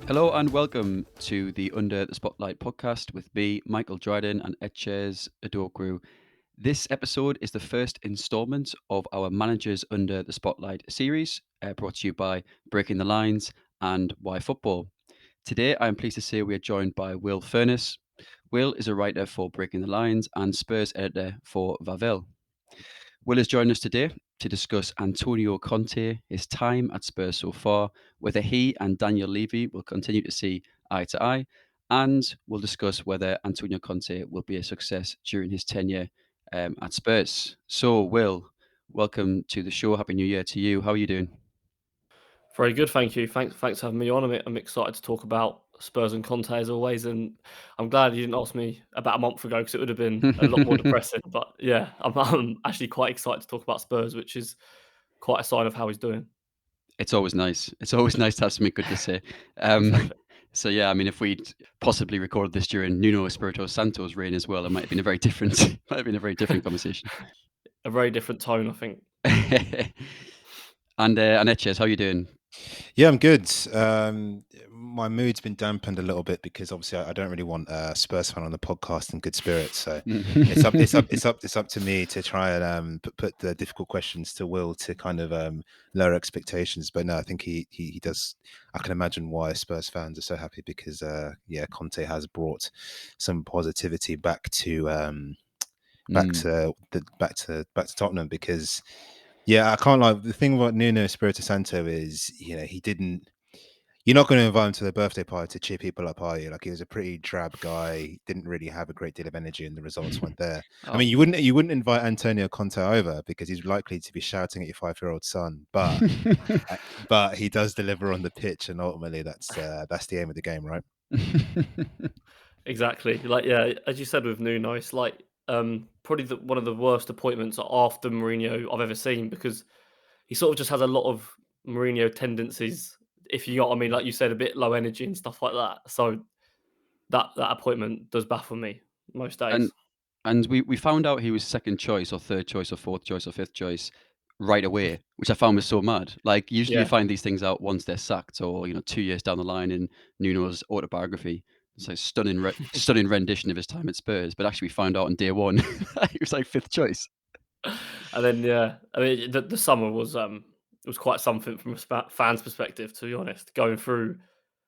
Hello and welcome to the Under the Spotlight podcast with me, Michael Dryden, and Etches Adokru. This episode is the first installment of our Managers Under the Spotlight series, brought to you by Breaking the Lines and Wyfutbol. Today, I am pleased to say we are joined by Will Furness. Will is a writer for Breaking the Lines and Spurs editor for Vavel. Will is joining us today to discuss Antonio Conte, his time at Spurs so far, whether he and Daniel Levy will continue to see eye to eye, and we'll discuss whether Antonio Conte will be a success during his tenure at Spurs. So, Will, welcome to the show. Happy New Year to you. How are you doing? Very good, thank you. Thanks for having me on. I'm excited to talk about Spurs and Conte as always, and I'm glad you didn't ask me about a month ago because it would have been a lot more depressing. But yeah, I'm actually quite excited to talk about Spurs, which is quite a sign of how he's doing. It's always nice. It's always nice to have something good to say. Um, Exactly. so yeah, I mean, if we'd possibly recorded this during Nuno Espirito Santo's reign as well, it might have been a very different, might have been a very different conversation. A very different tone, I think. And Etches, how you doing? Yeah, I'm good. My mood's been dampened a little bit because obviously I don't really want a Spurs fan on the podcast in good spirits. So it's up to me to try and put the difficult questions to Will to kind of lower expectations. But no, I think he does. I can imagine why Spurs fans are so happy because Conte has brought some positivity back to Tottenham because. Yeah, I can't lie. The thing about Nuno Espirito Santo is, he didn't. You're not going to invite him to the birthday party to cheer people up, are you? Like, he was a pretty drab guy. Didn't really have a great deal of energy, and the results weren't there. Oh. I mean, you wouldn't invite Antonio Conte over because he's likely to be shouting at your 5-year-old son. But he does deliver on the pitch, and ultimately, that's the aim of the game, right? Exactly. Like, yeah, as you said with Nuno, it's like probably one of the worst appointments after Mourinho I've ever seen because he sort of just has a lot of Mourinho tendencies. If you got, I mean, like you said, a bit low energy and stuff like that. So that appointment does baffle me most days. and we found out he was second choice or third choice or fourth choice or fifth choice right away, which I found was so mad. Like usually you Yeah, find these things out once they're sacked or 2 years down the line in Nuno's autobiography. It's like stunning rendition of his time at Spurs, but actually we found out on day one he was like fifth choice. and then yeah, I mean the summer was quite something from a fan's perspective. To be honest, going through,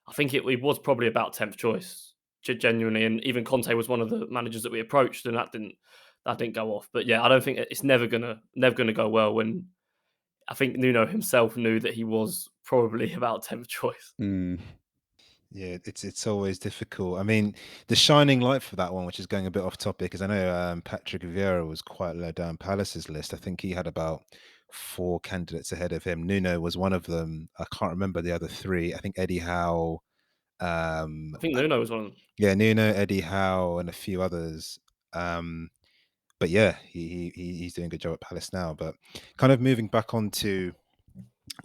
I think it was probably about 10th choice, genuinely, and even Conte was one of the managers that we approached, and that didn't go off. But yeah, I don't think it's never gonna go well when I think Nuno himself knew that he was probably about 10th choice. Yeah, it's always difficult. I mean, the shining light for that one, which is going a bit off topic, is I know Patrick Vieira was quite low down Palace's list. I think he had about 4 candidates ahead of him. Nuno was one of them. I can't remember the other 3. I think Eddie Howe. I think Nuno was one of them. Yeah, Nuno, Eddie Howe, and a few others. But yeah, he's doing a good job at Palace now. But kind of moving back onto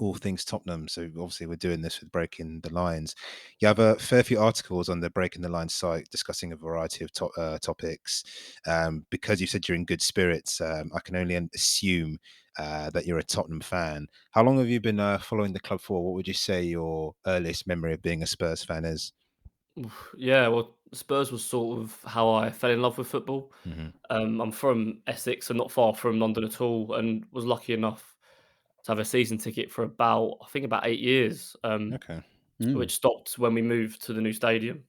all things Tottenham. So obviously we're doing this with Breaking the Lines. You have a fair few articles on the Breaking the Lines site discussing a variety of topics. Because you said you're in good spirits, I can only assume that you're a Tottenham fan. How long have you been following the club for? What would you say your earliest memory of being a Spurs fan is? Yeah, well, Spurs was sort of how I fell in love with football. Mm-hmm. I'm from Essex, so not far from London at all, and was lucky enough to have a season ticket for I think about 8 years, Okay. which stopped when we moved to the new stadium.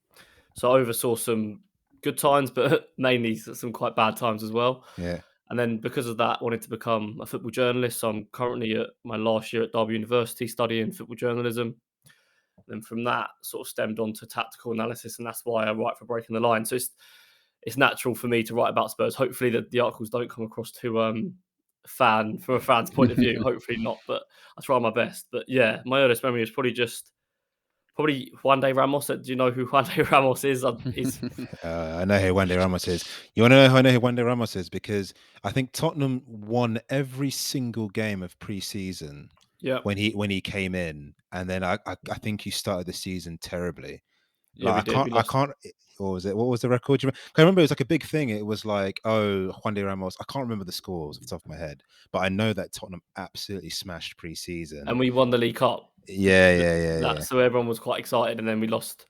So I oversaw some good times, but mainly some quite bad times as well. Yeah. And then because of that, I wanted to become a football journalist. So I'm currently at my last year at Derby University studying football journalism. Then from that sort of stemmed on to tactical analysis, and that's why I write for Breaking the Line. So it's natural for me to write about Spurs. Hopefully the articles don't come across too from a fan's point of view. Hopefully not, but I try my best. But yeah, my earliest memory is probably Juan de Ramos. Do you know who Juan de Ramos is? I know who Wendy Ramos is. You want to know how I know who Wendy Ramos is? Because I think Tottenham won every single game of pre-season Yeah, when he came in, and then I think he started the season terribly. yeah, we Like did. We I lost. can't. What was it? What was the record? I remember it was like a big thing. It was like, oh, Juan de Ramos. I can't remember the scores off the top of my head, but I know that Tottenham absolutely smashed pre-season. And we won the League Cup. Yeah. So everyone was quite excited, and then we lost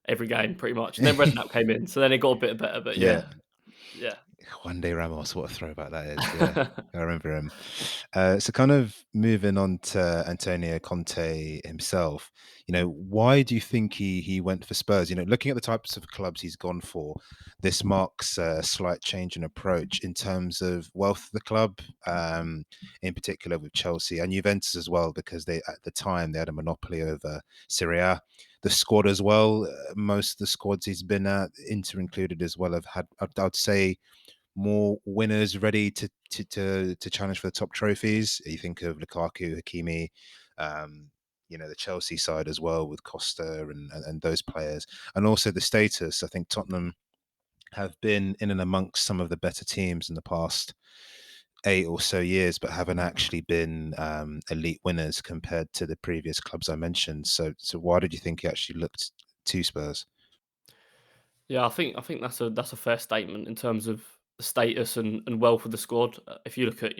every game pretty much. And then Redknapp came in, so then it got a bit better. But Yeah. yeah. One day Ramos, what a throwback that is. Yeah, I remember him. So kind of moving on to Antonio Conte himself, why do you think he went for Spurs? Looking at the types of clubs he's gone for, this marks a slight change in approach in terms of wealth of the club, in particular with Chelsea and Juventus as well, because they at the time they had a monopoly over Serie A. The squad as well, most of the squads he's been at, Inter included as well, have had, I'd say, more winners ready to challenge for the top trophies. You think of Lukaku, Hakimi, the Chelsea side as well with Costa and those players, and also the status. I think Tottenham have been in and amongst some of the better teams in the past 8 or so years, but haven't actually been elite winners compared to the previous clubs I mentioned. So why did you think he actually looked to Spurs? Yeah, I think that's a fair statement in terms of the status and wealth of the squad. If you look at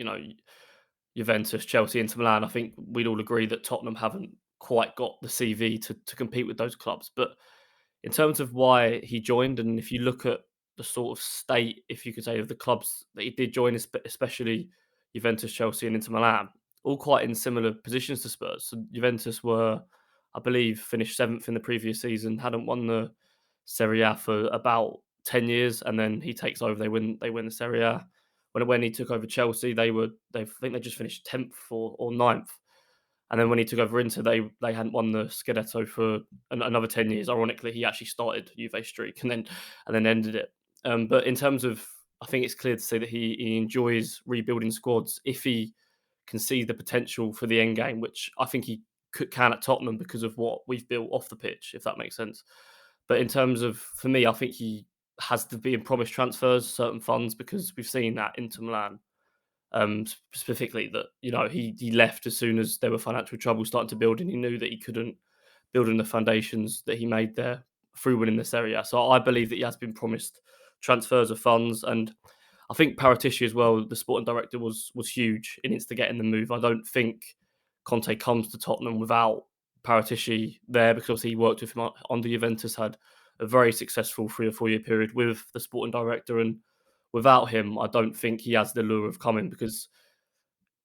Juventus, Chelsea, Inter Milan, I think we'd all agree that Tottenham haven't quite got the CV to compete with those clubs. But in terms of why he joined, and if you look at the sort of state, if you could say, of the clubs that he did join, especially Juventus, Chelsea, and Inter Milan, all quite in similar positions to Spurs. So Juventus were, I believe, finished 7th in the previous season, hadn't won the Serie A for about 10 years, and then he takes over. They win the Serie A. When he took over Chelsea, I think they just finished 10th or 9th. And then when he took over Inter, they hadn't won the Scudetto for another 10 years. Ironically, he actually started Juve streak and then ended it. But in terms of, I think it's clear to say that he enjoys rebuilding squads if he can see the potential for the end game, which I think he can at Tottenham because of what we've built off the pitch, if that makes sense. But in terms of, for me, I think he has to be in promised transfers, certain funds, because we've seen that Inter Milan, specifically, that he left as soon as there were financial troubles starting to build, and he knew that he couldn't build on the foundations that he made there through winning this area. So I believe that he has been promised transfers of funds, and I think Paratici as well, the sporting director, was huge in instigating the move. I don't think Conte comes to Tottenham without Paratici there, because obviously he worked with him on the Juventus, had a very successful 3 or 4 year period with the sporting director, and without him, I don't think he has the lure of coming, because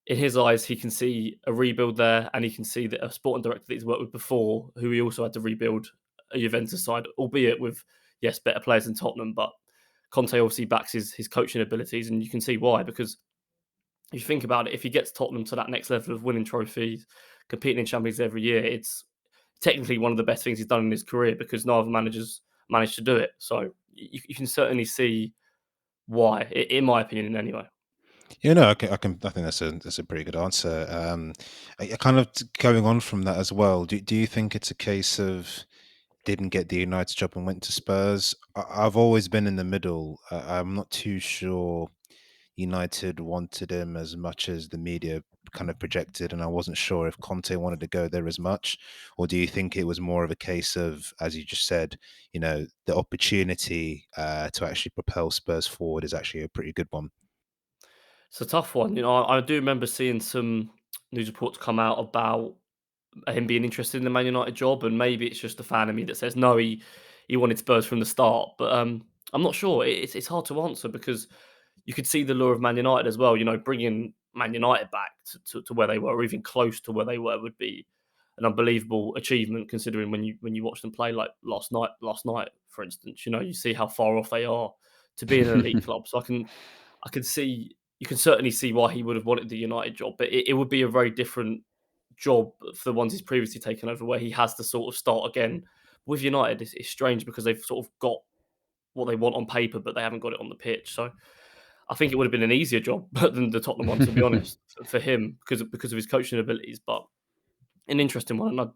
in his eyes, he can see a rebuild there, and he can see that a sporting director that he's worked with before, who he also had to rebuild a Juventus side, albeit with, yes, better players than Tottenham, but Conte obviously backs his coaching abilities, and you can see why, because if you think about it, if he gets Tottenham to that next level of winning trophies, competing in Champions League every year, it's technically one of the best things he's done in his career, because no other managers managed to do it. So you can certainly see why, in my opinion, anyway. Yeah, no, I think that's a pretty good answer. I kind of going on from that as well. Do you think it's a case of didn't get the United job and went to Spurs? I've always been in the middle. I'm not too sure United wanted him as much as the media kind of projected, and I wasn't sure if Conte wanted to go there as much. Or do you think it was more of a case of, as you just said, the opportunity to actually propel Spurs forward is actually a pretty good one? It's a tough one. I do remember seeing some news reports come out about him being interested in the Man United job, and maybe it's just a fan of me that says no, he wanted Spurs from the start. But I'm not sure. It's hard to answer, because you could see the lure of Man United as well. Bringing Man United back to where they were, or even close to where they were, would be an unbelievable achievement, considering when you watch them play, like last night, for instance. You see how far off they are to be an elite club. So I can see, you can certainly see why he would have wanted the United job, but it would be a very different job for the ones he's previously taken over, where he has to sort of start again. With United, it's strange, because they've sort of got what they want on paper, but they haven't got it on the pitch. So I think it would have been an easier job than the Tottenham one, to be honest, for him, because of his coaching abilities. But an interesting one, and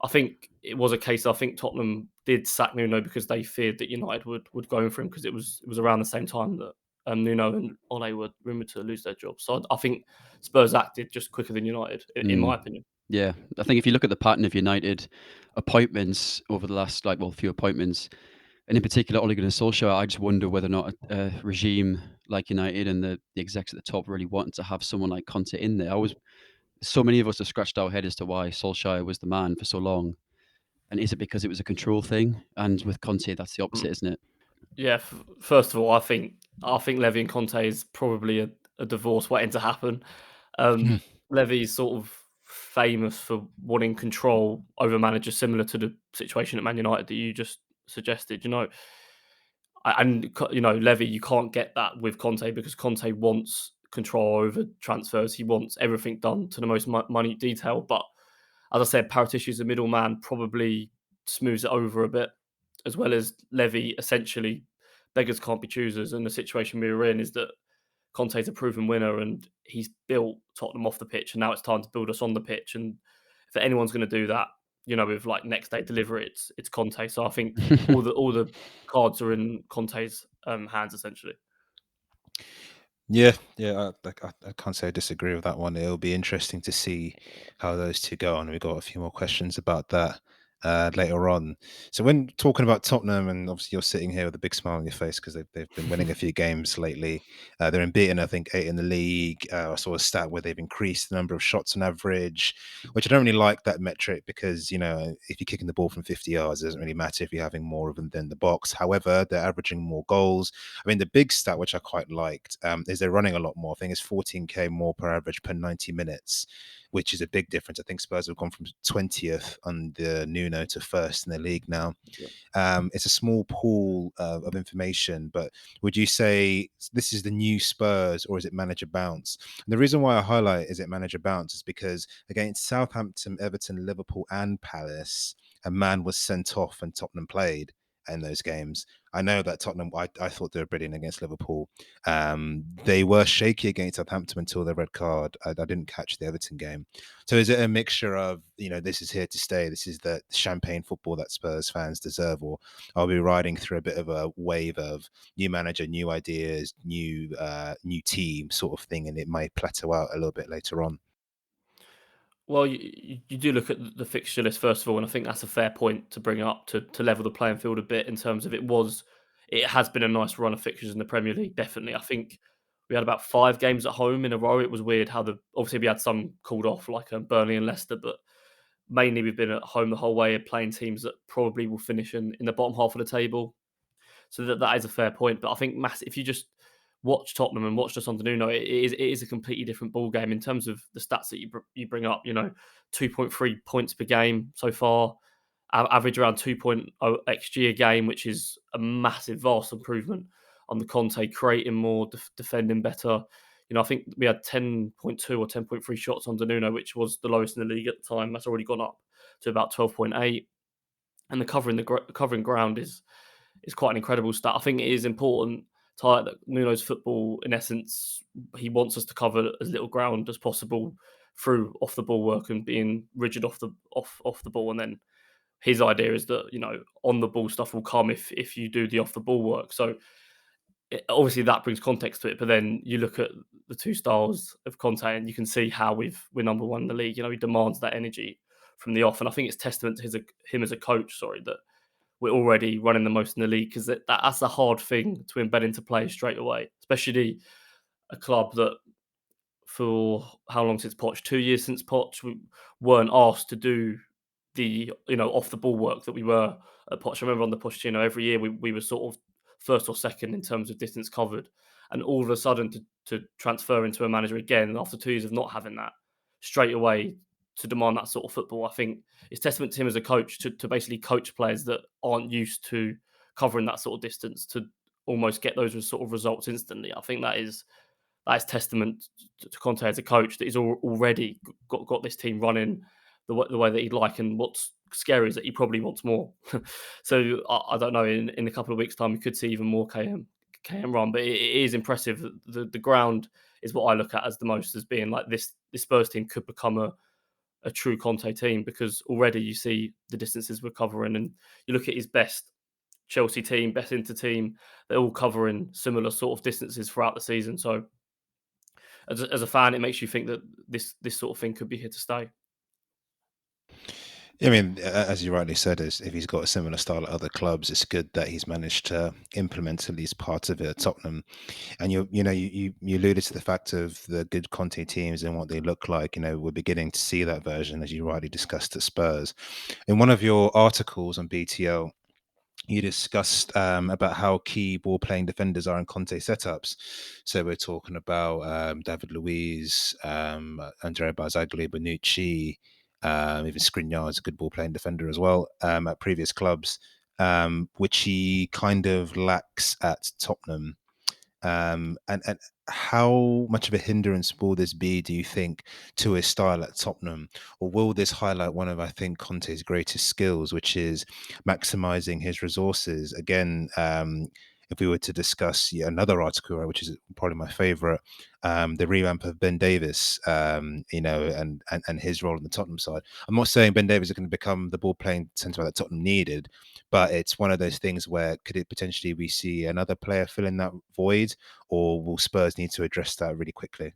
I think it was a case. I think Tottenham did sack Nuno because they feared that United would go in for him, because it was around the same time that Nuno and Ole were rumoured to lose their jobs. So I think Spurs acted just quicker than United, in my opinion. Yeah, I think if you look at the pattern of United appointments over the last few appointments, and in particular Ole Gunnar Solskjaer, I just wonder whether or not a regime like United and the execs at the top really wanted to have someone like Conte in there. I was So many of us have scratched our head as to why Solskjaer was the man for so long. And is it because it was a control thing? And with Conte, that's the opposite, isn't it? Yeah, first of all, I think Levy and Conte is probably a divorce waiting to happen. Levy's sort of famous for wanting control over managers, similar to the situation at Man United that you just suggested. Levy, you can't get that with Conte because Conte wants control over transfers. He wants everything done to the most minute detail. But as I said, Paratici, the middleman, probably smooths it over a bit, as well as Levy. Essentially, beggars can't be choosers, and the situation we were in is that Conte's a proven winner, and he's built Tottenham off the pitch, and now it's time to build us on the pitch. And if anyone's going to do that, with like next day delivery, it's Conte. So I think all the cards are in Conte's hands essentially. Yeah, I can't say I disagree with that one. It'll be interesting to see how those two go on. We've got a few more questions about that later on. So when talking about Tottenham, and obviously you're sitting here with a big smile on your face because they've been winning a few games lately. They're unbeaten, I think 8 in the league. I saw a stat where they've increased the number of shots on average, which I don't really like that metric because, if you're kicking the ball from 50 yards, it doesn't really matter if you're having more of them than the box. However, they're averaging more goals. I mean, the big stat, which I quite liked, is they're running a lot more. I think it's 14k more per average per 90 minutes, which is a big difference. I think Spurs have gone from 20th under Nuno to first in the league now. It's a small pool of information, but would you say this is the new Spurs or is it manager bounce? And the reason why I highlight is it manager bounce is because against Southampton, Everton, Liverpool and Palace, a man was sent off and Tottenham played in those games. I know that Tottenham, I thought they were brilliant against Liverpool. They were shaky against Southampton until the red card. I didn't catch the Everton game. So is it a mixture of, this is here to stay, this is the champagne football that Spurs fans deserve, or are we riding through a bit of a wave of new manager, new ideas, new team sort of thing, and it might plateau out a little bit later on? Well, you do look at the fixture list first of all, and I think that's a fair point to bring up to level the playing field a bit in terms of it has been a nice run of fixtures in the Premier League, definitely. I think we had about 5 games at home in a row. It was weird how obviously we had some called off like Burnley and Leicester, but mainly we've been at home the whole way playing teams that probably will finish in the bottom half of the table. So that is a fair point. But I think if you just watch Tottenham and watch us under Nuno, it is a completely different ball game in terms of the stats that you bring up. 2.3 points per game so far, average around 2.0 xG a game, which is a massive, vast improvement on the Conte, creating more, defending better. I think we had 10.2 or 10.3 shots under Nuno, which was the lowest in the league at the time. That's already gone up to about 12.8. And the covering ground is quite an incredible stat. I think it is important to highlight that Nuno's football, in essence, he wants us to cover as little ground as possible through off the ball work and being rigid off the ball. And then his idea is that on the ball stuff will come if you do the off the ball work. So obviously that brings context to it. But then you look at the two styles of Conte, and you can see how we're number one in the league. He demands that energy from the off, and I think it's testament to him as a coach. That we're already running the most in the league, because that's a hard thing to embed into players straight away, especially a club that for how long since Poch? 2 years since Poch, we weren't asked to do the off the ball work that we were at Poch. I remember on the Pochettino every year we were sort of first or second in terms of distance covered, and all of a sudden to transfer into a manager again after 2 years of not having that straight away to demand that sort of football, I think it's testament to him as a coach to basically coach players that aren't used to covering that sort of distance to almost get those sort of results instantly. I think that is testament to Conte as a coach, that he's already got this team running the way that he'd like. And what's scary is that he probably wants more. So I don't know, in a couple of weeks' time, we could see even more KM run. But it is impressive. The ground is what I look at as the most, as being like this Spurs team could become a true Conte team, because already you see the distances we're covering, and you look at his best Chelsea team, best Inter team, they're all covering similar sort of distances throughout the season. So as a fan, it makes you think that this sort of thing could be here to stay. I mean, as you rightly said, is if he's got a similar style at other clubs, it's good that he's managed to implement at least part of it at Tottenham. And you alluded to the fact of the good Conte teams and what they look like. We're beginning to see that version, as you rightly discussed, at Spurs. In one of your articles on BTL, you discussed about how key ball playing defenders are in Conte setups. So we're talking about David Luiz, Andrea Barzagli, Bonucci, even Skriniar's a good ball playing defender as well at previous clubs, which he kind of lacks at Tottenham. And how much of a hindrance will this be, do you think, to his style at Tottenham? Or will this highlight one of, I think, Conte's greatest skills, which is maximizing his resources? Again, if we were to discuss another article, right, which is probably my favorite, the revamp of Ben Davis, and his role on the Tottenham side. I'm not saying Ben Davis is going to become the ball playing centre that Tottenham needed, but it's one of those things where could it potentially we see another player fill in that void, or will Spurs need to address that really quickly?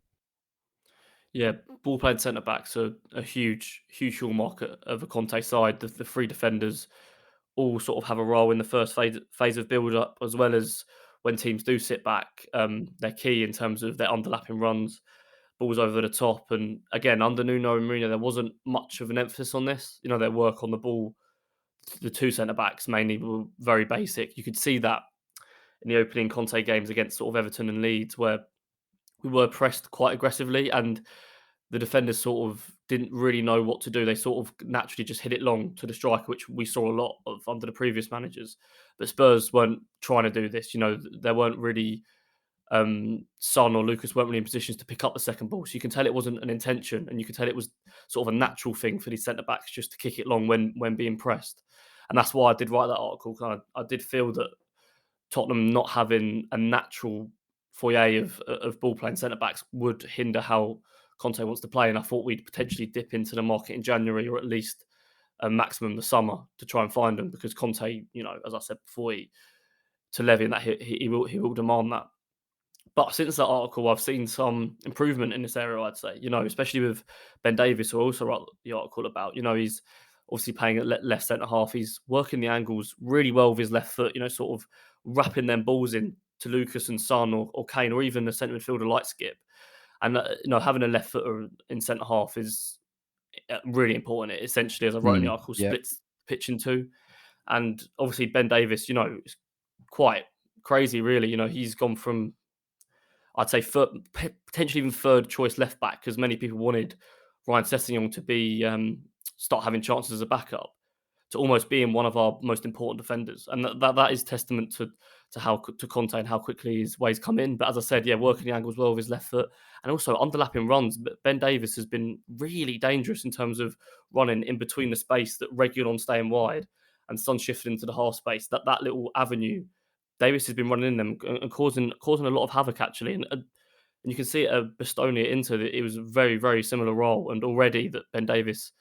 Yeah, ball playing centre backs are a huge hallmark of a Conte side. The three defenders all sort of have a role in the first phase of build up, as well as when teams do sit back. They're key in terms of their underlapping runs, balls over the top. And again, under Nuno and Mourinho, there wasn't much of an emphasis on this. Their work on the ball, the two centre backs mainly were very basic. You could see that in the opening Conte games against sort of Everton and Leeds, where we were pressed quite aggressively and the defenders sort of didn't really know what to do. They sort of naturally just hit it long to the striker, which we saw a lot of under the previous managers. But Spurs weren't trying to do this. There weren't really Son or Lucas weren't really in positions to pick up the second ball. So you can tell it wasn't an intention, and you can tell it was sort of a natural thing for these centre backs just to kick it long when being pressed. And that's why I did write that article. I did feel that Tottenham not having a natural foyer of ball playing centre backs would hinder how Conte wants to play. And I thought we'd potentially dip into the market in January or at least a maximum the summer to try and find them because Conte, as I said before, to Levy and that he will demand that. But since that article, I've seen some improvement in this area, I'd say, especially with Ben Davis, who I also wrote the article about. He's obviously playing at left centre half. He's working the angles really well with his left foot, sort of wrapping them balls in to Lucas and Son or Kane or even the centre midfielder light skip. And, having a left footer in centre half is really important. It essentially, as I wrote in the article, Yeah. splits pitch in two. And obviously, Ben Davis, is quite crazy, really. He's gone from I'd say potentially even third choice left back because many people wanted Ryan Sessegnon to be start having chances as a backup to almost being one of our most important defenders, and that is testament to Conte and how quickly his ways come in. But as I said, yeah, working the angles well with his left foot and also underlapping runs. But Ben Davis has been really dangerous in terms of running in between the space that Reguilon staying wide and Son shifting into the half space. That little avenue Davis has been running in them and causing a lot of havoc actually. And you can see it at Bastonia Inter that it was a very, very similar role. And already that Ben Davis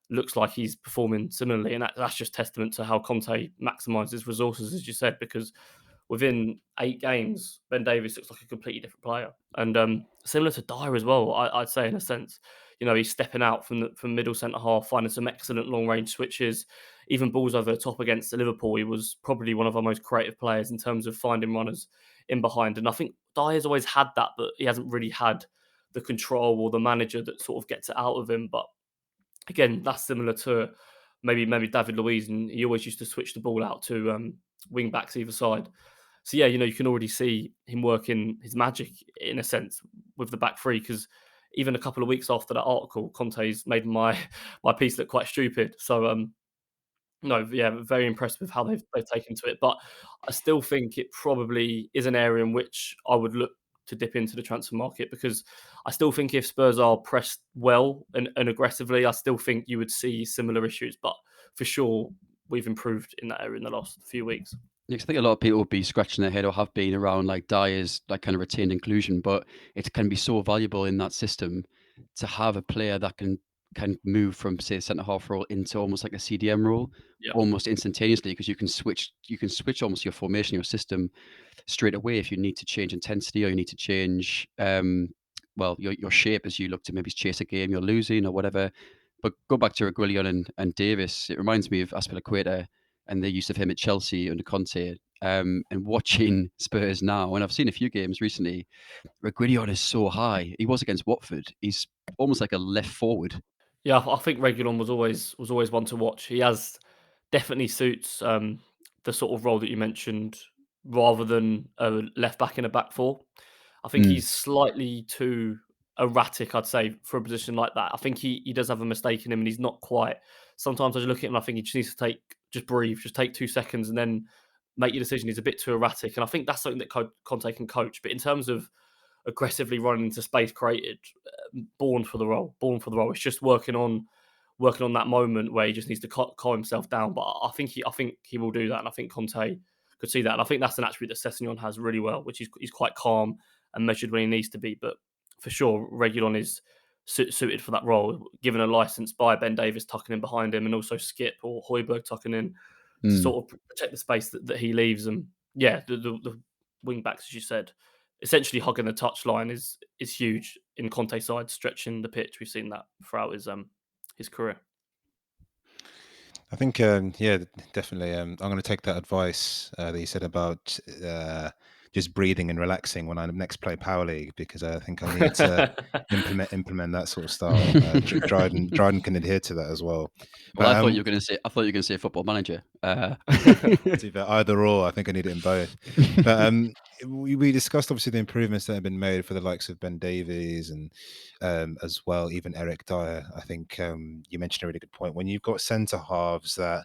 looks like he's performing similarly. And that's just testament to how Conte maximises resources, as you said, because within 8 games, Ben Davis looks like a completely different player. And similar to Dyer as well, I'd say in a sense. He's stepping out from middle centre half, finding some excellent long range switches, even balls over the top against Liverpool. He was probably one of our most creative players in terms of finding runners in behind. And I think Dyer's always had that, but he hasn't really had the control or the manager that sort of gets it out of him. But again, that's similar to maybe David Luiz, and he always used to switch the ball out to wing backs either side. So yeah, you can already see him working his magic in a sense with the back three because even a couple of weeks after that article, Conte's made my piece look quite stupid. So no, yeah, very impressed with how they've taken to it. But I still think it probably is an area in which I would look to dip into the transfer market because I still think if Spurs are pressed well and aggressively, I still think you would see similar issues. But for sure, we've improved in that area in the last few weeks. Yeah, 'cause I think a lot of people will be scratching their head or have been around like Dyer's like kind of retained inclusion, but it can be so valuable in that system to have a player that can move from say centre half role into almost like a CDM role Yeah. almost instantaneously because you can switch almost your formation, your system straight away if you need to change intensity or you need to change well your shape as you look to maybe chase a game you're losing or whatever But go back to Reguilon and Davis. It reminds me of Azpilicueta and the use of him at Chelsea under Conte. And watching Spurs now, and I've seen a few games recently, Reguilon is so high. He was against Watford. He's almost like a left forward. Yeah, I think Reguilon was always one to watch. He has definitely suits the sort of role that you mentioned, rather than a left back in a back four. I think Mm. he's slightly too erratic, I'd say, for a position like that. I think he does have a mistake in him, and he's not quite. Sometimes I just look at him, and I think he just needs to just breathe, just take 2 seconds, and then make your decision. He's a bit too erratic, and I think that's something that Conte can coach. But in terms of aggressively running into space created, born for the role. It's just working on that moment where he just needs to calm himself down. But I think he will do that, and I think Conte could see that. And I think that's an attribute that Sessegnon has really well, which is he's quite calm and measured when he needs to be. But for sure, Reguilon is suited for that role, given a license by Ben Davies tucking in behind him, and also Skip or Højbjerg tucking in to Mm. sort of protect the space that he leaves. And yeah, the wing backs, as you said, essentially hugging the touchline is huge in Conte side, stretching the pitch. We've seen that throughout his career. I think, yeah, definitely. I'm going to take that advice that you said about just breathing and relaxing when I next play Power League, because I think I need to implement that sort of style. Dryden can adhere to that as well. Well, But I thought you were going to say Football Manager. either or, I think I need it in both. But we discussed obviously the improvements that have been made for the likes of Ben Davies and as well, even Eric Dyer. I think you mentioned a really good point. When you've got centre halves that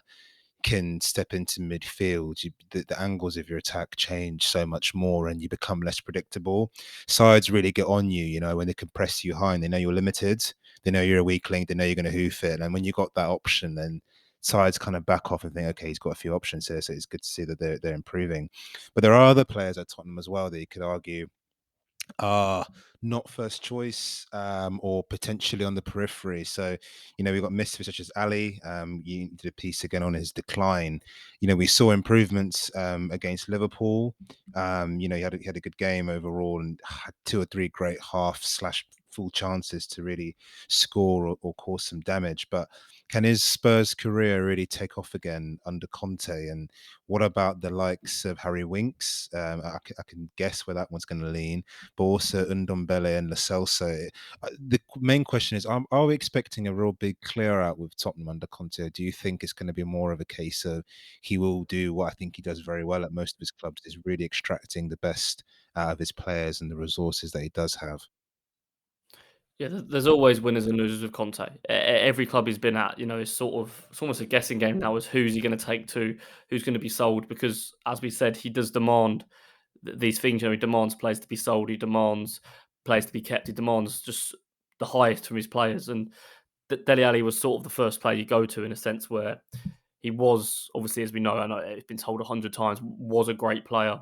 can step into midfield, the angles of your attack change so much more, and you become less predictable. Sides really get on you, when they can press you high and they know you're limited. They know you're a weak link. They know you're going to hoof it. And when you got that option, then sides kind of back off and think, okay, he's got a few options here, so it's good to see that they're improving. But there are other players at Tottenham as well that you could argue are not first choice, or potentially on the periphery. So, we've got misfits such as Ali. You did a piece again on his decline. We saw improvements against Liverpool. He had a good game overall and had 2 or 3 great half/full chances to really score or cause some damage. But can his Spurs career really take off again under Conte? And what about the likes of Harry Winks? I can guess where that one's going to lean, but also Ndombele and Lo Celso. The main question is, are we expecting a real big clear out with Tottenham under Conte? Or do you think it's going to be more of a case of he will do what I think he does very well at most of his clubs, is really extracting the best out of his players and the resources that he does have? Yeah, there's always winners and losers with Conte. Every club he's been at, it's almost a guessing game now as who's he going to take to, who's going to be sold. Because as we said, he does demand these things. He demands players to be sold. He demands players to be kept. He demands just the highest from his players. And Dele Alli was sort of the first player you go to, in a sense where he was, obviously, as we know, I know it's been told 100 times, was a great player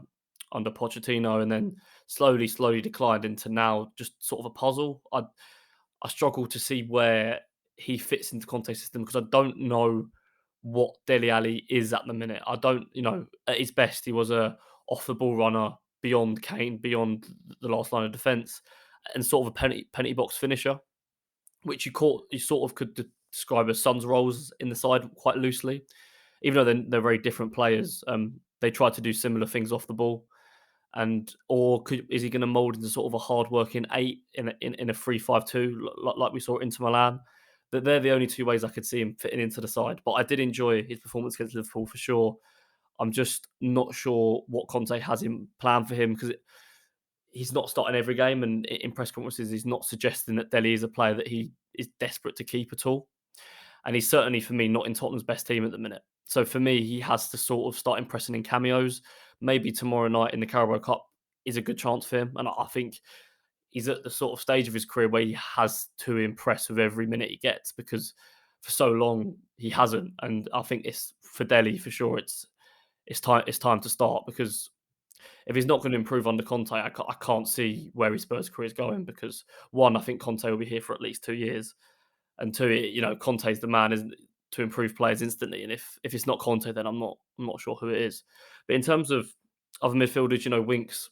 under Pochettino, and then slowly declined into now just sort of a puzzle. I struggle to see where he fits into Conte's system, because I don't know what Dele Alli is at the minute. I don't, at his best, he was a off the ball runner beyond Kane, beyond the last line of defence, and sort of a penalty box finisher, which you sort of could describe as Son's roles in the side quite loosely. Even though they're very different players, they try to do similar things off the ball. And is he going to mould into sort of a hard-working 8 in a 3-5-2 like we saw at Inter Milan? That they're the only two ways I could see him fitting into the side. But I did enjoy his performance against Liverpool for sure. I'm just not sure what Conte has in plan for him, because he's not starting every game, and in press conferences he's not suggesting that Dele is a player that he is desperate to keep at all. And he's certainly, for me, not in Tottenham's best team at the minute. So for me, he has to sort of start impressing in cameos. Maybe tomorrow night in the Carabao Cup is a good chance for him. And I think he's at the sort of stage of his career where he has to impress with every minute he gets, because for so long he hasn't. And I think it's for Dele for sure. It's time to start, because if he's not going to improve under Conte, I can't see where his Spurs career is going. Because one, I think Conte will be here for at least 2 years. And two, Conte's the man, isn't to improve players instantly. And if it's not Conte, then I'm not sure who it is. But in terms of other midfielders, Winks,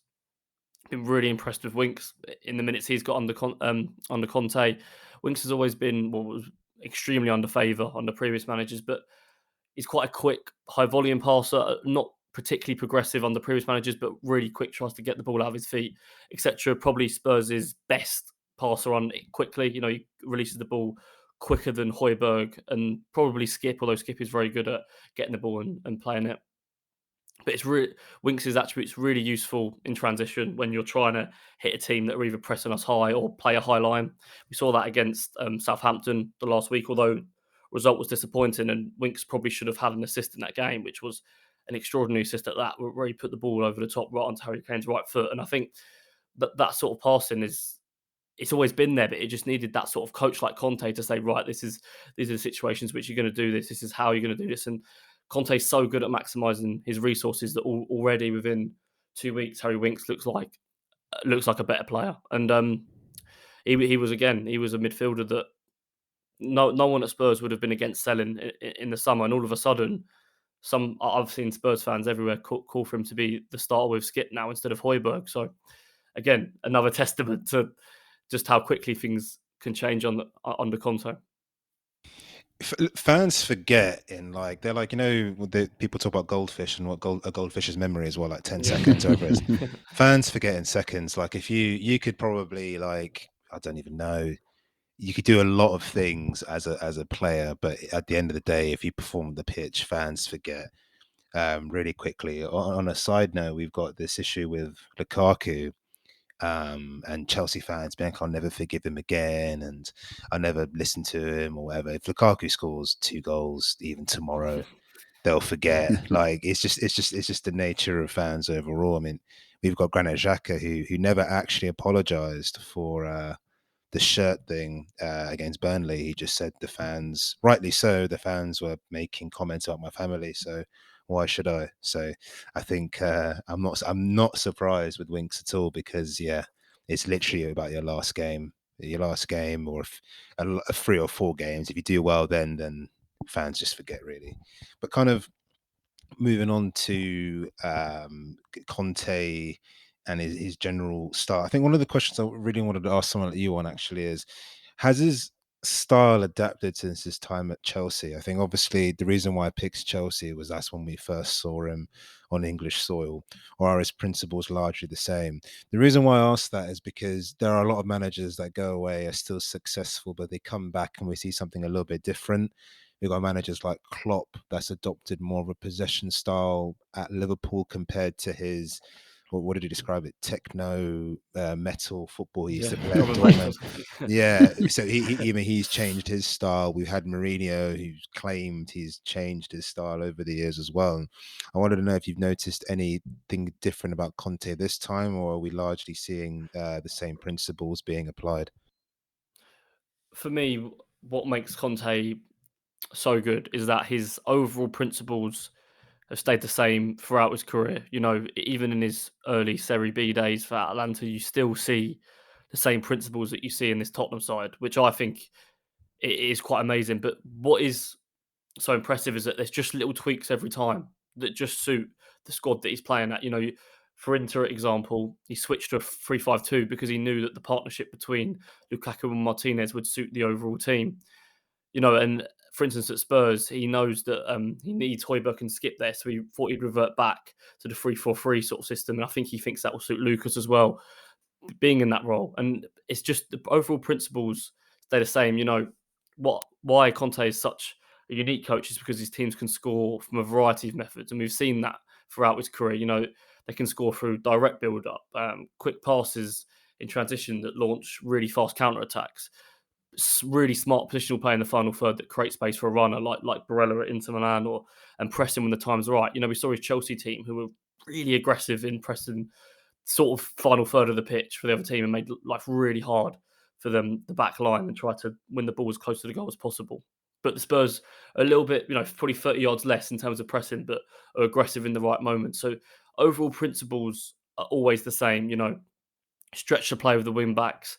been really impressed with Winks in the minutes he's got under Conte. Winks has always been, extremely under favour under previous managers, but he's quite a quick, high volume passer, not particularly progressive under previous managers, but really quick, tries to get the ball out of his feet, etc. Probably Spurs' best passer on it quickly. He releases the ball quicker than Højbjerg and probably Skip, although Skip is very good at getting the ball and playing it. But it's really Winks' attributes really useful in transition when you're trying to hit a team that are either pressing us high or play a high line. We saw that against Southampton the last week, although result was disappointing, and Winks probably should have had an assist in that game, which was an extraordinary assist at that, where he put the ball over the top right onto Harry Kane's right foot. And I think that sort of passing it's always been there, but it just needed that sort of coach like Conte to say, right, these are the situations which you're going to do this. This is how you're going to do this. And Conte's so good at maximising his resources that already within 2 weeks, Harry Winks looks like a better player. And he was a midfielder that no one at Spurs would have been against selling in the summer. And all of a sudden, I've seen Spurs fans everywhere call for him to be the starter with Skip now instead of Højbjerg. So again, another testament to just how quickly things can change under Conte. Fans forget they're like, people talk about goldfish and what a goldfish's memory is, 10 seconds or whatever it is. Fans forget in seconds. Like if you could probably I don't even know, you could do a lot of things as a player, but at the end of the day, if you perform on the pitch, fans forget really quickly. On a side note, we've got this issue with Lukaku. And Chelsea fans being like, I'll never forgive him again, and I'll never listen to him or whatever. If Lukaku scores 2 goals even tomorrow, they'll forget. It's just the nature of fans overall. I mean, we've got Granit Xhaka who never actually apologized for the shirt thing against Burnley. He just said the fans, rightly so, the fans were making comments about my family, so why should I? So I think I'm not surprised with Winks at all, because it's literally about your last game, or a 3 or 4 games. If you do well, then fans just forget, really. But kind of moving on to Conte and his general style, I think one of the questions I really wanted to ask someone like you on actually is, has his style adapted since his time at Chelsea? I think obviously the reason why I picked Chelsea was that's when we first saw him on English soil. Or are his principles largely the same? The reason why I asked that is because there are a lot of managers that go away, are still successful, but they come back and we see something a little bit different. We've got managers like Klopp that's adopted more of a possession style at Liverpool compared to his, what did he describe it? Techno metal football he used to play at Dortmund. Yeah, so he's changed his style. We've had Mourinho who's claimed he's changed his style over the years as well. And I wanted to know if you've noticed anything different about Conte this time, or are we largely seeing the same principles being applied? For me, what makes Conte so good is that his overall principles have stayed the same throughout his career. Even in his early Serie B days for Atalanta, you still see the same principles that you see in this Tottenham side, which I think it is quite amazing. But what is so impressive is that there's just little tweaks every time that just suit the squad that he's playing at. For Inter, example, he switched to a 3-5-2 because he knew that the partnership between Lukaku and Martinez would suit the overall team. And for instance, at Spurs, he knows that he needs Højbjerg and Skip there, so he thought he'd revert back to the 3-4-3 sort of system. And I think he thinks that will suit Lucas as well, being in that role. And it's just the overall principles stay the same. Why Conte is such a unique coach is because his teams can score from a variety of methods, and we've seen that throughout his career. They can score through direct build-up, quick passes in transition that launch really fast counter-attacks, really smart positional play in the final third that creates space for a runner like Barella at Inter Milan, and pressing when the time's right. We saw his Chelsea team who were really aggressive in pressing sort of final third of the pitch for the other team and made life really hard for them, the back line, and try to win the ball as close to the goal as possible. But the Spurs are a little bit, probably 30 yards less in terms of pressing, but are aggressive in the right moment. So overall principles are always the same. Stretch the play with the wing backs.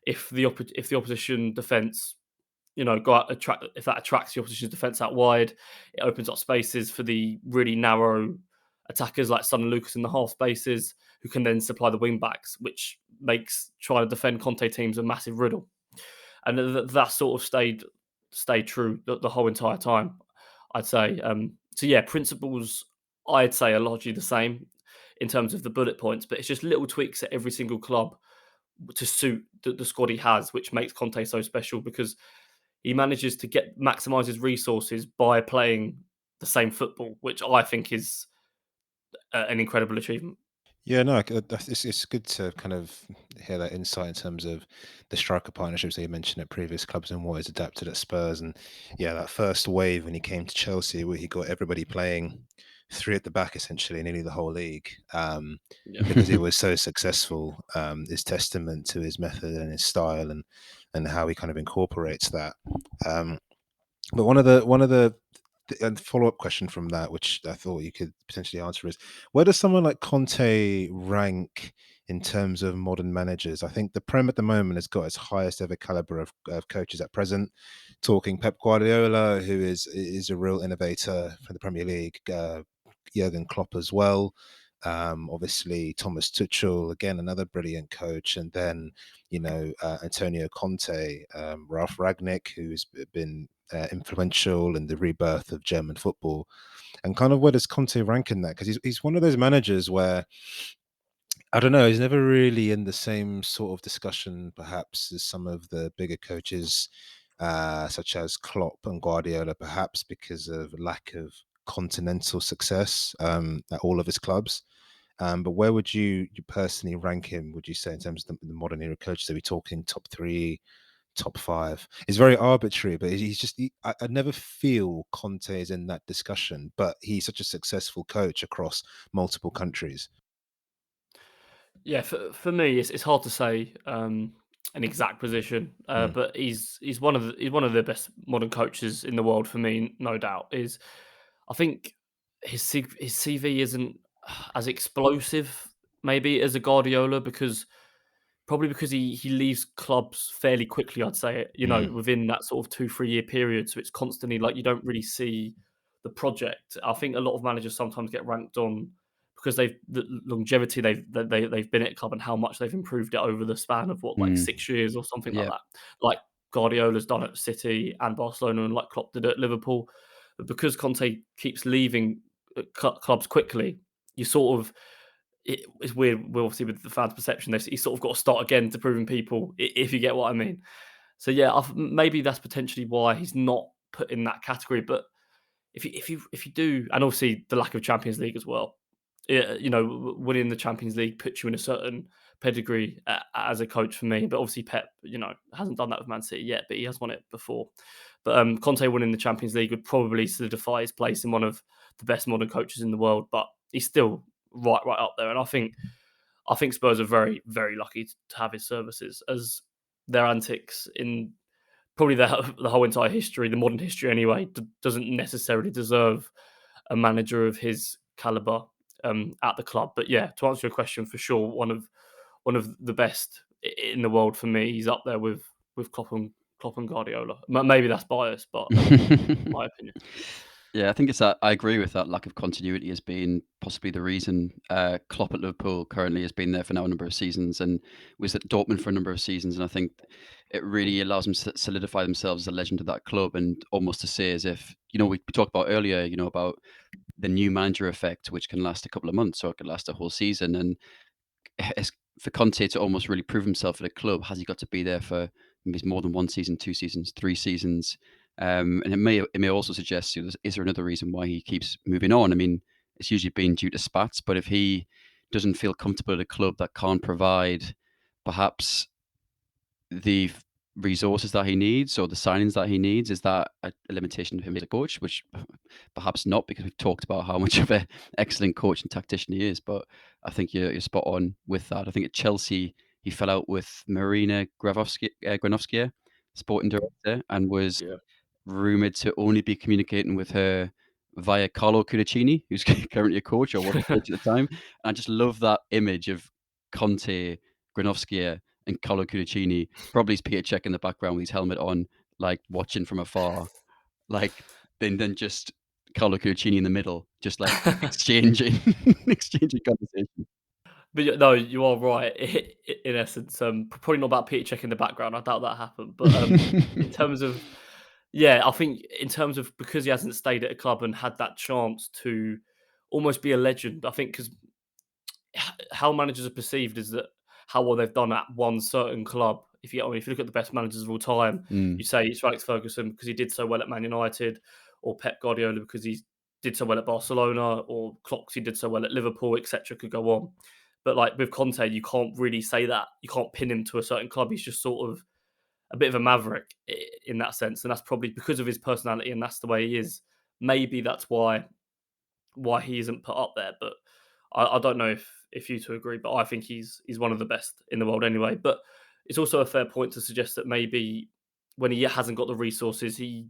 If the opposition defence, go out, if that attracts the opposition's defence out wide, it opens up spaces for the really narrow attackers like Son and Lucas in the half spaces, who can then supply the wing backs, which makes trying to defend Conte teams a massive riddle. And that sort of stayed stayed true the whole entire time, I'd say. So yeah, principles I'd say are largely the same in terms of the bullet points, but it's just little tweaks at every single club to suit the squad he has, which makes Conte so special because he manages to maximize his resources by playing the same football, which I think is an incredible achievement. Yeah, no, it's good to kind of hear that insight in terms of the striker partnerships that you mentioned at previous clubs and what is adapted at Spurs. And yeah, that first wave when he came to Chelsea, where he got everybody playing three at the back, essentially, nearly the whole league, because he was so successful, is testament to his method and his style and how he kind of incorporates that. But one of the and follow-up question from that, which I thought you could potentially answer, is where does someone like Conte rank in terms of modern managers? I think the Prem at the moment has got its highest ever caliber of coaches at present. Talking Pep Guardiola, who is a real innovator for the Premier League, Jurgen Klopp as well. Obviously, Thomas Tuchel, again, another brilliant coach. And then, Antonio Conte, Ralf Ragnick, who's been influential in the rebirth of German football. And kind of where does Conte rank in that? Because he's one of those managers where, I don't know, he's never really in the same sort of discussion, perhaps, as some of the bigger coaches, such as Klopp and Guardiola, perhaps because of lack of continental success at all of his clubs. But where would you personally rank him, would you say, in terms of the modern era coaches? Are we talking top 3, top 5? It's very arbitrary, but he's just, I never feel Conte is in that discussion, but he's such a successful coach across multiple countries. Yeah, for me, it's hard to say an exact position, but he's one of the best modern coaches in the world for me, no doubt. I think his CV isn't as explosive maybe as a Guardiola because he leaves clubs fairly quickly. I'd say within that sort of 2-3 year period, so it's constantly like you don't really see the project. I think a lot of managers sometimes get ranked on because the longevity they've been at a club and how much they've improved it over the span of like 6 years or something like Yeah. that. Like Guardiola's done at City and Barcelona, and like Klopp did at Liverpool. But because Conte keeps leaving clubs quickly, you sort of it's weird. Well, obviously with the fans' perception, he's sort of got to start again to proving people, if you get what I mean. So yeah, maybe that's potentially why he's not put in that category. But if you do, and obviously the lack of Champions League as well, winning the Champions League puts you in a certain pedigree as a coach for me. But obviously Pep, hasn't done that with Man City yet, but he has won it before. But Conte winning the Champions League would probably solidify his place in one of the best modern coaches in the world. But he's still right up there, and I think Spurs are very, very lucky to have his services, as their antics in probably the whole entire history, the modern history anyway, doesn't necessarily deserve a manager of his caliber at the club. But yeah, to answer your question, for sure, one of the best in the world for me. He's up there with Klopp and Guardiola. Maybe that's biased, but my opinion. Yeah, I think it's that. I agree with that. Lack of continuity has been possibly the reason. Klopp at Liverpool currently has been there for now a number of seasons, and was at Dortmund for a number of seasons. And I think it really allows them to solidify themselves as a legend of that club, and almost to say as if we talked about earlier, about the new manager effect, which can last a couple of months or it could last a whole season. And for Conte to almost really prove himself at a club, has he got to be there for maybe more than 1 season, 2 seasons, 3 seasons? And it may also suggest, is there another reason why he keeps moving on? I mean, it's usually been due to spats, but if he doesn't feel comfortable at a club that can't provide perhaps the resources that he needs or the signings that he needs, is that a limitation of him as a coach? Which perhaps not, because we've talked about how much of an excellent coach and tactician he is. But I think you're spot on with that. I think at Chelsea he fell out with Marina Granovskia, sporting director, and was rumored to only be communicating with her via Carlo Cudicini, who's currently a coach or was a coach at the time. And I just love that image of Conte, Granovskia, and Carlo Cudicini. Probably his Peter Cech in the background with his helmet on, like watching from afar. Like then just Carlo Cudicini in the middle, just like exchanging conversation. But no, you are right. In essence, probably not about Peter Cech in the background. I doubt that happened. But in terms of Yeah, I think in terms of because he hasn't stayed at a club and had that chance to almost be a legend, I think because how managers are perceived is that how well they've done at one certain club. If you, I mean, if you look at the best managers of all time, you say it's Alex Ferguson because he did so well at Man United, or Pep Guardiola because he did so well at Barcelona, or Klopp 'cause he did so well at Liverpool, etc. Could go on, but like with Conte, you can't really say that. You can't pin him to a certain club. He's just sort of a bit of a maverick in that sense, and that's probably because of his personality, and that's the way he is. Maybe that's why he isn't put up there. But I don't know if you two agree, but I think he's one of the best in the world anyway. But it's also a fair point to suggest that maybe when he hasn't got the resources, he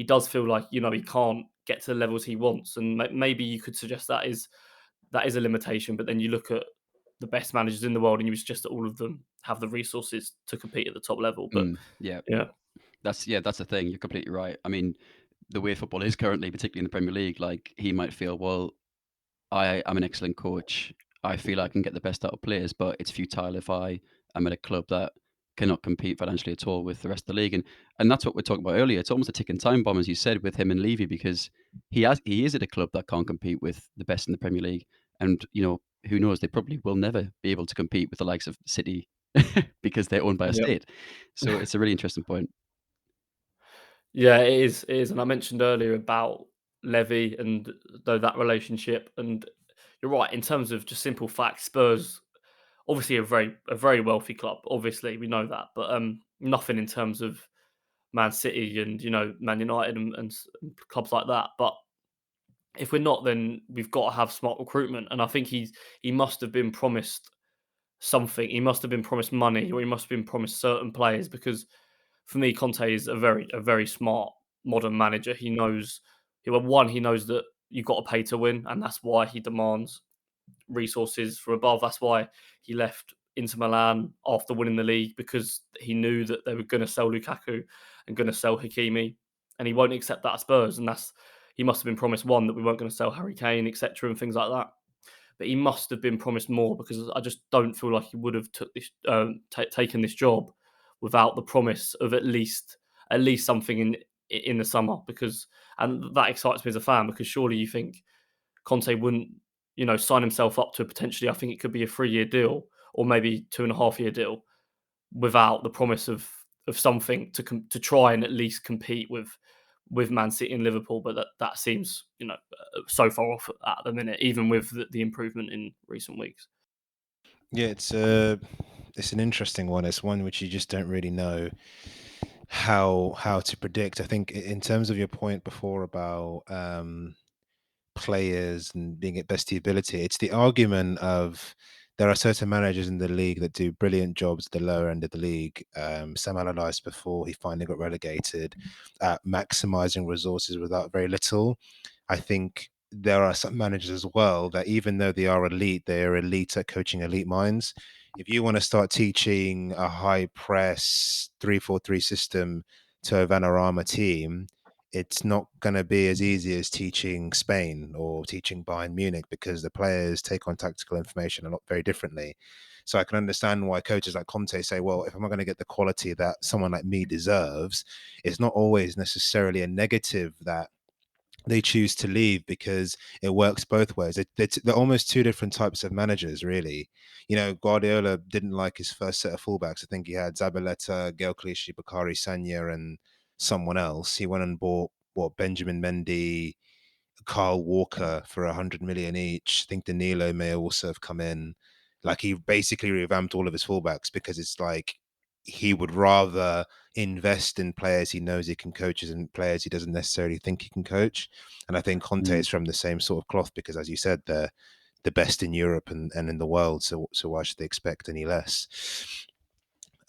does feel like he can't get to the levels he wants, and maybe you could suggest that is a limitation. But then you look at the best managers in the world, and you suggest that all of them have the resources to compete at the top level. But Yeah, yeah, that's the thing. You're completely right. I mean, the way football is currently, particularly in the Premier League, like he might feel, well, I am an excellent coach. I feel I can get the best out of players, but it's futile if I am at a club that cannot compete financially at all with the rest of the league. And that's what we're talking about earlier. It's almost a ticking time bomb, as you said, with him and Levy, because he is at a club that can't compete with the best in the Premier League. And who knows? They probably will never be able to compete with the likes of City because they're owned by a yeah. state. So it's a really interesting point. Yeah, it is. It is, and I mentioned earlier about Levy and that relationship. And you're right in terms of just simple facts. Spurs, obviously, a very wealthy club. Obviously, we know that, but nothing in terms of Man City and Man United and clubs like that. But if we're not, then we've got to have smart recruitment. And I think he must have been promised something. He must have been promised money, or he must have been promised certain players. Because for me, Conte is a very smart modern manager. He knows, he knows that you've got to pay to win, and that's why he demands resources from above. That's why he left Inter Milan after winning the league, because he knew that they were going to sell Lukaku and going to sell Hakimi, and he won't accept that at Spurs. And he must have been promised one, that we weren't going to sell Harry Kane, etc., and things like that. But he must have been promised more, because I just don't feel like he would have taken this job without the promise of at least something in the summer. And that excites me as a fan, because surely you think Conte wouldn't sign himself up to potentially, I think it could be a 3-year deal or maybe 2.5-year deal, without the promise of something to try and at least compete with Man City and Liverpool. But that seems so far off at the minute, even with the improvement in recent weeks. Yeah, it's an interesting one. It's one which you just don't really know how to predict. I think in terms of your point before about players and being at best ability, it's the argument of there are certain managers in the league that do brilliant jobs at the lower end of the league. Sam Allardyce, before he finally got relegated, at maximizing resources without very little. I think there are some managers as well that, even though they are elite at coaching elite minds. If you want to start teaching a high press 3-4-3 system to a Vanarama team, it's not going to be as easy as teaching Spain or teaching Bayern Munich, because the players take on tactical information a lot very differently. So I can understand why coaches like Conte say, well, if I'm not going to get the quality that someone like me deserves, it's not always necessarily a negative that they choose to leave, because it works both ways. They're almost two different types of managers, really. Guardiola didn't like his first set of fullbacks. I think he had Zabaleta, Gael Clichy, Bakary Sagna, and someone else. He went and bought Benjamin Mendy, Carl Walker for 100 million each. I think Danilo may also have come in. Like, he basically revamped all of his fullbacks, because it's like he would rather invest in players he knows he can coach than players he doesn't necessarily think he can coach. And I think Conte is from the same sort of cloth, because, as you said, they're the best in Europe and in the world. So why should they expect any less?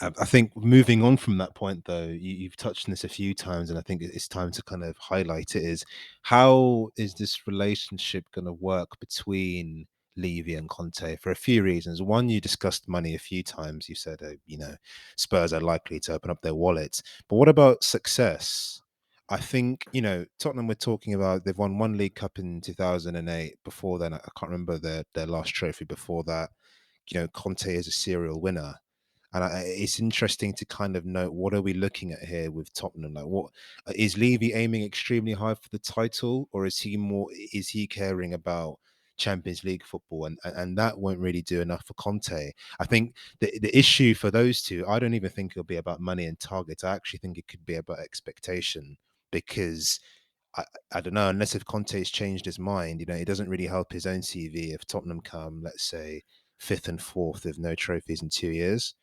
I think moving on from that point, though, you've touched on this a few times, and I think it's time to kind of highlight it, is how is this relationship going to work between Levy and Conte, for a few reasons. One, you discussed money a few times. You said, Spurs are likely to open up their wallets. But what about success? I think, Tottenham, we're talking about, they've won one League Cup in 2008. Before then, I can't remember their last trophy before that. Conte is a serial winner. And it's interesting to kind of note, what are we looking at here with Tottenham? Like, what is Levy aiming extremely high for the title, or is he caring about Champions League football? And that won't really do enough for Conte. I think the issue for those two, I don't even think it'll be about money and targets. I actually think it could be about expectation, because I don't know, unless if Conte's changed his mind, it doesn't really help his own CV if Tottenham come, let's say, fifth and fourth with no trophies in 2 years.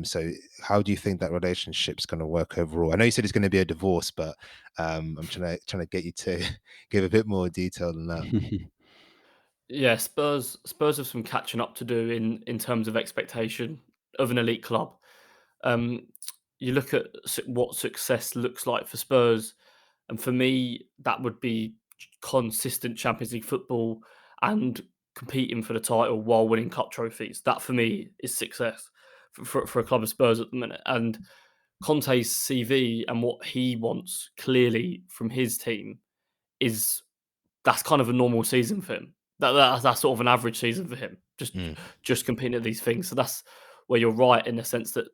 So how do you think that relationship's going to work overall? I know you said it's going to be a divorce, but I'm trying to get you to give a bit more detail than that. Yeah, Spurs have some catching up to do in terms of expectation of an elite club. Um, you look at what success looks like for Spurs, and for me, that would be consistent Champions League football and competing for the title while winning cup trophies. That for me is success for a club of Spurs at the minute. And Conte's CV and what he wants clearly from his team is that's kind of a normal season for him. That's sort of an average season for him. Mm, Just competing at these things. So that's where you're right in the sense that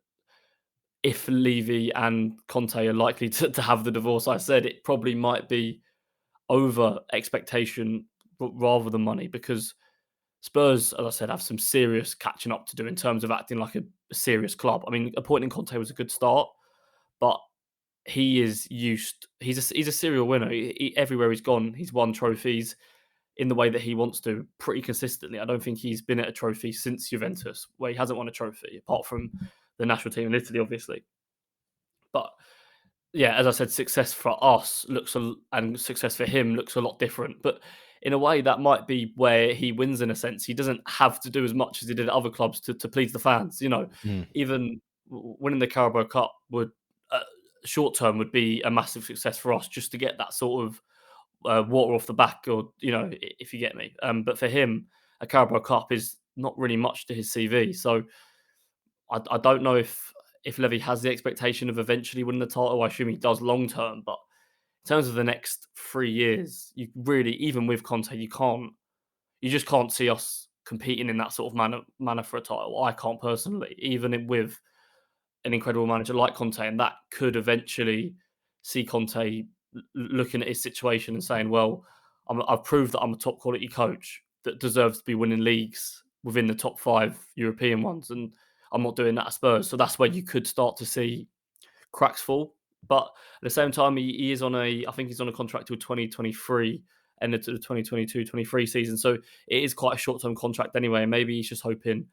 if Levy and Conte are likely to have the divorce I said, it probably might be over expectation rather than money, because Spurs, as I said, have some serious catching up to do in terms of acting like a serious club. I mean, appointing Conte was a good start, but he's a serial winner. Everywhere he's gone, he's won trophies in the way that he wants to pretty consistently. I don't think he's been at a trophy since Juventus where he hasn't won a trophy, apart from the national team in Italy, obviously. But yeah, as I said, success for us and success for him looks a lot different. But in a way, that might be where he wins in a sense. He doesn't have to do as much as he did at other clubs to please the fans. mm. Even winning the Carabao Cup would short term would be a massive success for us just to get that sort of water off the back, or if you get me. But for him, a Carabao Cup is not really much to his CV. So I don't know if Levy has the expectation of eventually winning the title. I assume he does long term, but in terms of the next 3 years, you really, even with Conte, you just can't see us competing in that sort of manner for a title. I can't personally, even with an incredible manager like Conte, and that could eventually see Conte looking at his situation and saying, "Well, I've proved that I'm a top quality coach that deserves to be winning leagues within the top 5 European ones, and I'm not doing that at Spurs." So that's where you could start to see cracks fall. But at the same time, he is I think he's on a contract till 2023, ended to the 2022-23 season. So it is quite a short term contract anyway. Maybe he's just hoping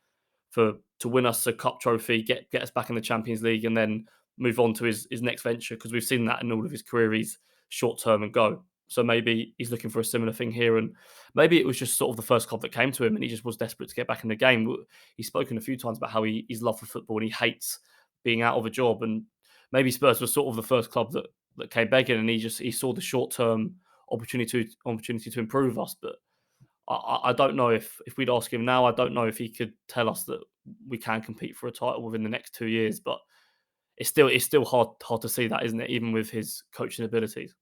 to win us a cup trophy, get us back in the Champions League, and then move on to his next venture, because we've seen that in all of his career. He's short term and go. So maybe he's looking for a similar thing here, and maybe it was just sort of the first club that came to him, and he just was desperate to get back in the game. He's spoken a few times about how he's love for football and he hates being out of a job, and maybe Spurs was sort of the first club that came begging, and he saw the short term opportunity to improve us. But I don't know if we'd ask him now, I don't know if he could tell us that we can compete for a title within the next 2 years. But it's still hard to see that, isn't it? Even with his coaching abilities.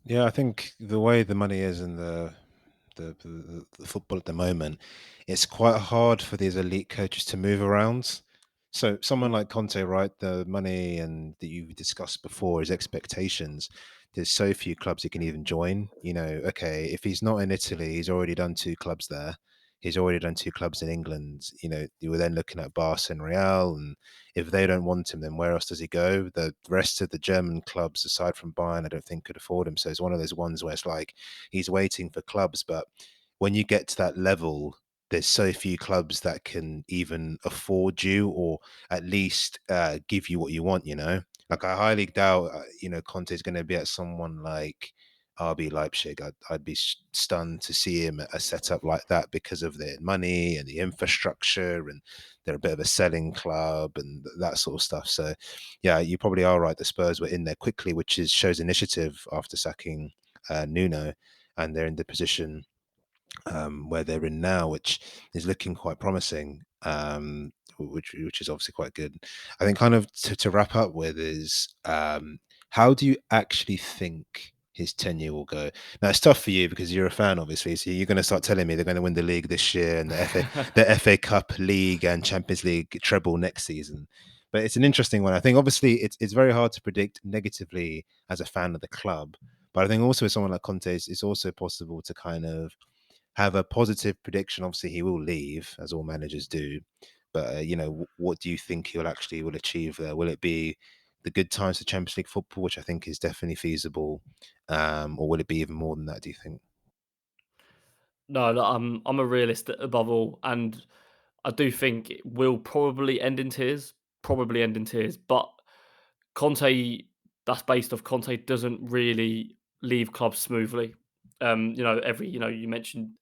Yeah, I think the way the money is in the football at the moment, it's quite hard for these elite coaches to move around. So someone like Conte, right? The money and that you've discussed before, his expectations. There's so few clubs he can even join. Okay, if he's not in Italy, he's already done 2 clubs there. He's already done 2 clubs in England. You were then looking at Barca and Real, and if they don't want him, then where else does he go? The rest of the German clubs, aside from Bayern, I don't think could afford him. So it's one of those ones where it's like he's waiting for clubs, but when you get to that level, there's so few clubs that can even afford you, or at least give you what you want. Like, I highly doubt Conte is going to be at someone like RB Leipzig. I'd be stunned to see him at a setup like that, because of their money and the infrastructure, and they're a bit of a selling club and that sort of stuff. So yeah, you probably are right. The Spurs were in there quickly, which shows initiative after sacking Nuno, and they're in the position where they're in now, which is looking quite promising, which is obviously quite good. I think, kind of to wrap up with, is how do you actually think his tenure will go. Now it's tough for you because you're a fan, obviously. So you're going to start telling me they're going to win the league this year and the FA Cup, League, and Champions League treble next season. But it's an interesting one. I think obviously it's very hard to predict negatively as a fan of the club. But I think also with someone like Conte, it's also possible to kind of have a positive prediction. Obviously, he will leave, as all managers do. But what do you think he'll actually will achieve there? Will it be the good times for Champions League football, which I think is definitely feasible, or will it be even more than that? Do you think? No, look, I'm a realist above all, and I do think it will probably end in tears. Probably end in tears, but Conte, that's based off Conte doesn't really leave clubs smoothly. You mentioned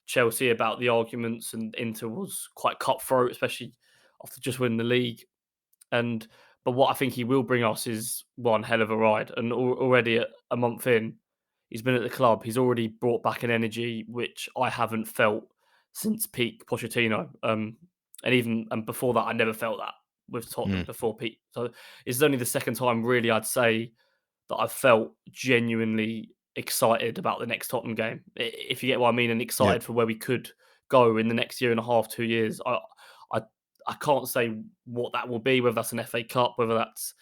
Chelsea about the arguments, and Inter was quite cutthroat, especially after just winning the league. And but what I think he will bring us is one hell of a ride. And already a month in, he's been at the club. He's already brought back an energy which I haven't felt since peak Pochettino. And before that, I never felt that with Tottenham Mm, before peak. So it's only the second time, really, I'd say that I've felt genuinely excited about the next Tottenham game. If you get what I mean, and yeah, excited for where we could go in the next year and a half, 2 years. I I can't say what that will be, whether that's an FA Cup, whether that's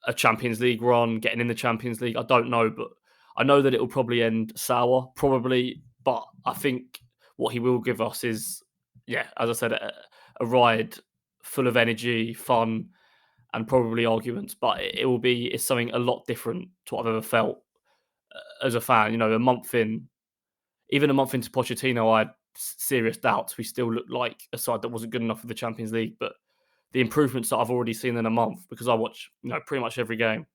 a Champions League run, getting in the Champions League. I don't know, but I know that it will probably end sour, probably. But I think what he will give us is, yeah, as I said, a ride full of energy, fun, and probably arguments. But it's something a lot different to what I've ever felt as a fan. Even a month into Pochettino, I had serious doubts. We still looked like a side that wasn't good enough for the Champions League, but the improvements that I've already seen in a month, because I watch pretty much every game,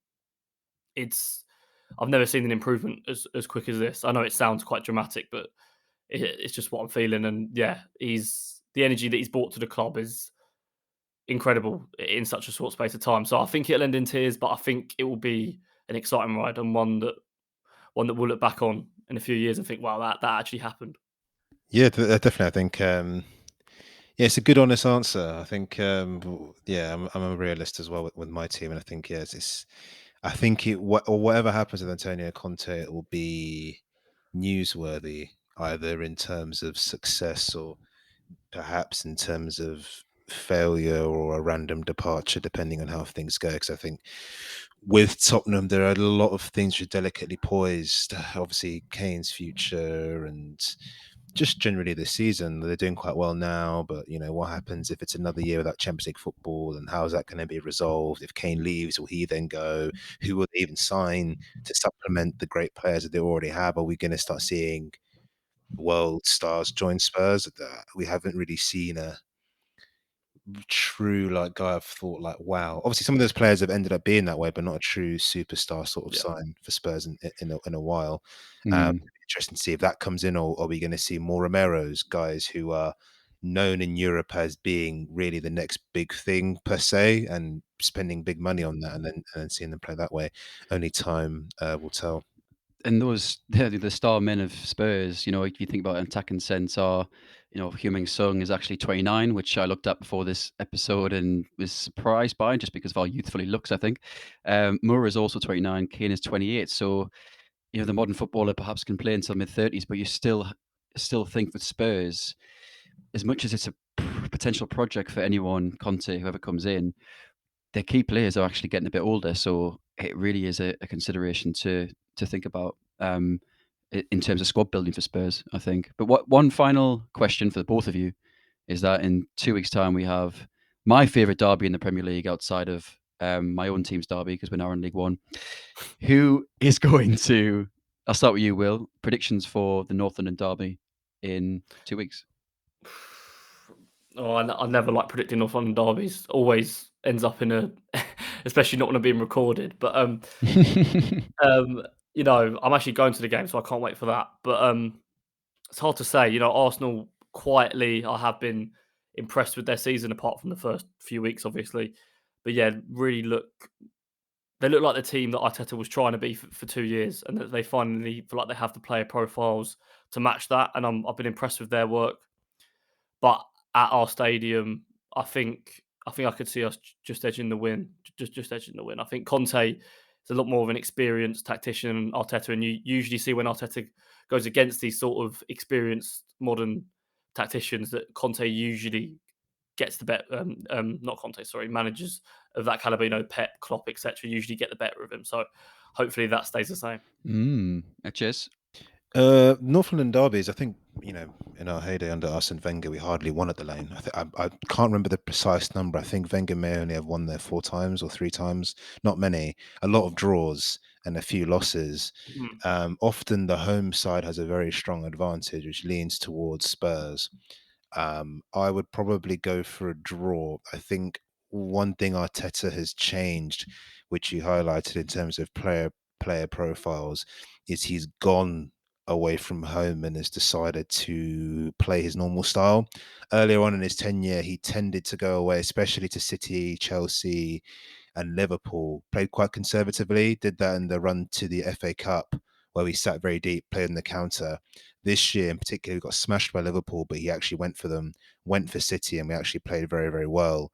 I've never seen an improvement as quick as this. I know it sounds quite dramatic, but it's just what I'm feeling. And yeah, the energy that he's brought to the club is incredible in such a short space of time. So I think it'll end in tears, but I think it will be an exciting ride and one that we'll look back on in a few years and think, wow, that actually happened. yeah, definitely. I think yeah, it's a good, honest answer. I think yeah, I'm a realist as well with my team, and I think yes, I think or whatever happens with Antonio Conte, it will be newsworthy either in terms of success or perhaps in terms of failure or a random departure, depending on how things go. Because I think with Tottenham, there are a lot of things which are delicately poised. Obviously, Kane's future and just generally this season, they're doing quite well now. But what happens if it's another year without Champions League football, and how is that going to be resolved? If Kane leaves, will he then go? Who will they even sign to supplement the great players that they already have? Are we going to start seeing world stars join Spurs? That we haven't really seen a true guy I've thought wow. Obviously, some of those players have ended up being that way, but not a true superstar sort of Yeah. sign for Spurs in a while. Mm. Interesting to see if that comes in, or are we going to see more Romero's, guys who are known in Europe as being really the next big thing per se, and spending big money on that, and then seeing them play that way. Only time will tell. And those the star men of Spurs, if you think about an attacking sense, are Heung-min Sung is actually 29, which I looked at before this episode and was surprised by just because of how youthful he looks. I think Moore is also 29, Kane is 28. So the modern footballer perhaps can play until mid-30s, but you still think with Spurs, as much as it's a potential project for anyone, Conte, whoever comes in, their key players are actually getting a bit older, so it really is a consideration to think about in terms of squad building for Spurs, I think. But one final question for the both of you is that in 2 weeks' time we have my favourite derby in the Premier League outside of my own team's derby because we're now in League One. Who is going to? I'll start with you, Will. Predictions for the North London derby in 2 weeks. Oh, I never like predicting North London derbies. Always ends up in especially not when I'm being recorded. But I'm actually going to the game, so I can't wait for that. But it's hard to say. Arsenal quietly, I have been impressed with their season, apart from the first few weeks, obviously. But yeah, they look like the team that Arteta was trying to be for 2 years, and that they finally feel like they have the player profiles to match that. And I've been impressed with their work. But at our stadium, I think I could see us just edging the win, just edging the win. I think Conte is a lot more of an experienced tactician, Arteta, and you usually see when Arteta goes against these sort of experienced modern tacticians that Conte usually gets the better. Not Conte, sorry, managers of that caliber, Pep, Klopp, etc., usually get the better of him. So hopefully that stays the same. Cheers. North London derbies, I think, in our heyday under Arsene Wenger, we hardly won at the Lane. I can't remember the precise number. I think Wenger may only have won there 4 times or 3 times. Not many. A lot of draws and a few losses. Often the home side has a very strong advantage, which leans towards Spurs. I would probably go for a draw. I think one thing Arteta has changed, which you highlighted in terms of player profiles, is he's gone away from home and has decided to play his normal style. Earlier on in his tenure, he tended to go away, especially to City, Chelsea, and Liverpool. Played quite conservatively. Did that in the run to the FA Cup, where we sat very deep, played in the counter. This year in particular, we got smashed by Liverpool, but he actually went for them, went for City, and we actually played very, very well.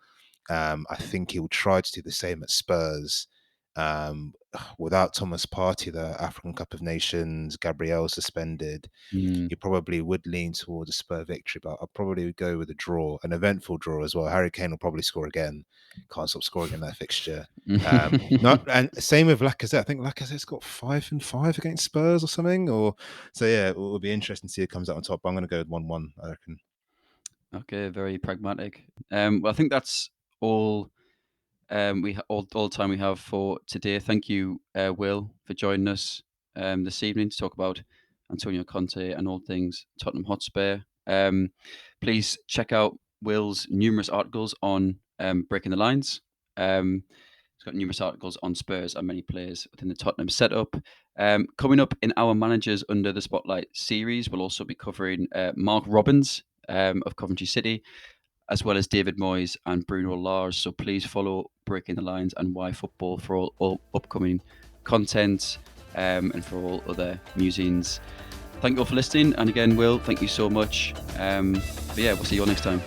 I think he will try to do the same at Spurs. Without Thomas Partey, the African Cup of Nations, Gabriel suspended, you probably would lean towards a Spur victory, but I'll probably go with a draw, an eventful draw as well. Harry Kane will probably score again. Can't stop scoring in that fixture. And same with Lacazette. I think Lacazette's got 5 and 5 against Spurs or something. So yeah, it will be interesting to see who comes out on top. But I'm going to go with 1-1, I reckon. Okay, very pragmatic. Well, I think that's all. All the time we have for today. Thank you, Will, for joining us this evening to talk about Antonio Conte and all things Tottenham Hotspur. Please check out Will's numerous articles on Breaking the Lines. He's got numerous articles on Spurs and many players within the Tottenham setup. Coming up in our Managers Under the Spotlight series, we'll also be covering Mark Robbins of Coventry City, as well as David Moyes and Bruno Lage. So please follow Breaking the Lines and Wyfutbol for all upcoming content and for all other musings. Thank you all for listening. And again, Will, thank you so much. But yeah, we'll see you all next time.